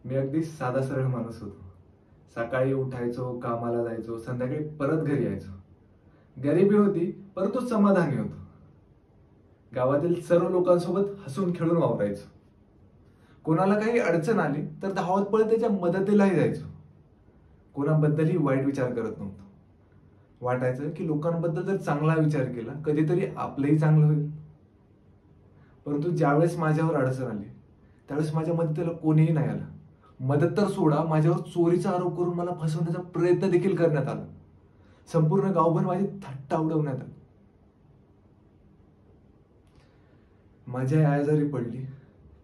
मी अगदी साधा सरळ माणूस होतो. सकाळी उठायचो, कामाला जायचो, संध्याकाळी परत घरी यायचो. गरिबी होती, परंतु समाधानी होतो. गावातील सर्व लोकांसोबत हसून खेळून वावरायचो. कोणाला काही अडचण आली तर धावत पळत त्याच्या मदतीलाही जायचो. कोणाबद्दलही वाईट विचार करत नव्हतो. वाटायचं की लोकांबद्दल जर चांगला विचार केला कधीतरी आपलंही चांगलं होईल. परंतु ज्यावेळेस माझ्यावर अडचण आली त्यावेळेस माझ्या मदतीला कोणीही नाही आलं. मदत तर सोडा, माझ्यावर चोरीचा आरोप करून मला फसवण्याचा प्रयत्न देखील करण्यात आला. संपूर्ण गावभर माझी थट्टा उडवण्यात आली. माझी आई आजारी पडली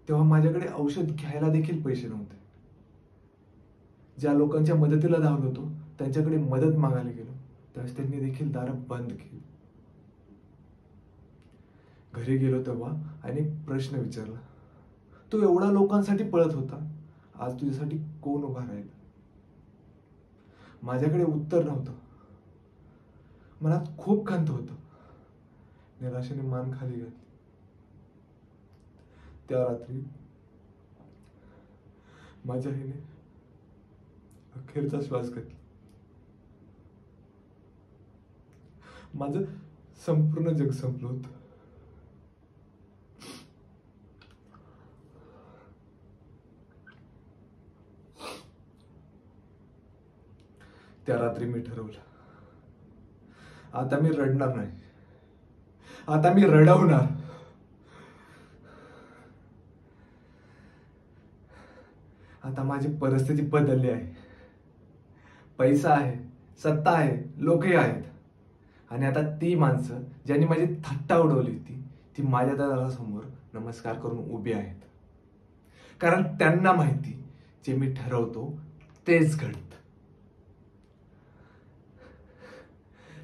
तेव्हा माझ्याकडे औषध घ्यायला देखील पैसे नव्हते. ज्या लोकांच्या मदतीला धावलो होतो त्यांच्याकडे मदत मागायला गेलो त्यावेळेस त्यांनी देखील दारं बंद केली. घरी गेलो तेव्हा आईने प्रश्न विचारला, तू एवढ्या लोकांसाठी पळत होता, आज तुझ्यासाठी कोण उभा राहील? माझ्याकडे उत्तर नव्हतं. मनात खूप खंत होतं. निराशेने मान खाली घातली. त्या रात्री माझ्या आईने अखेरचा श्वास घेतला. माझं संपूर्ण जग संपलं होतं. त्या रात्री मी ठरवलं, आता मी रडणार नाही, आता मी रडवणार. आता माझी परिस्थिती बदलली आहे. पैसा आहे, सत्ता आहे, लोकही आहेत. आणि आता ती माणसं ज्यांनी माझी थट्टा उडवली होती ती माझ्या दारासमोर नमस्कार करून उभी आहेत. कारण त्यांना माहिती, जे मी ठरवतो तेच घडतं.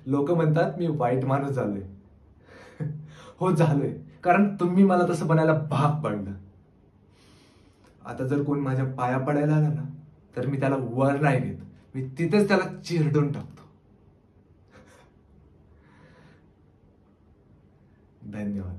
लोक म्हणतात मी वाईट माणूस झालोय. हो झालोय, कारण तुम्ही मला तसं बनायला भाग पाडलं. आता जर कोण माझ्या पाया पडायला आला ना तर मी त्याला वर नाही घेत, मी तिथेच त्याला चिरडून टाकतो. धन्यवाद.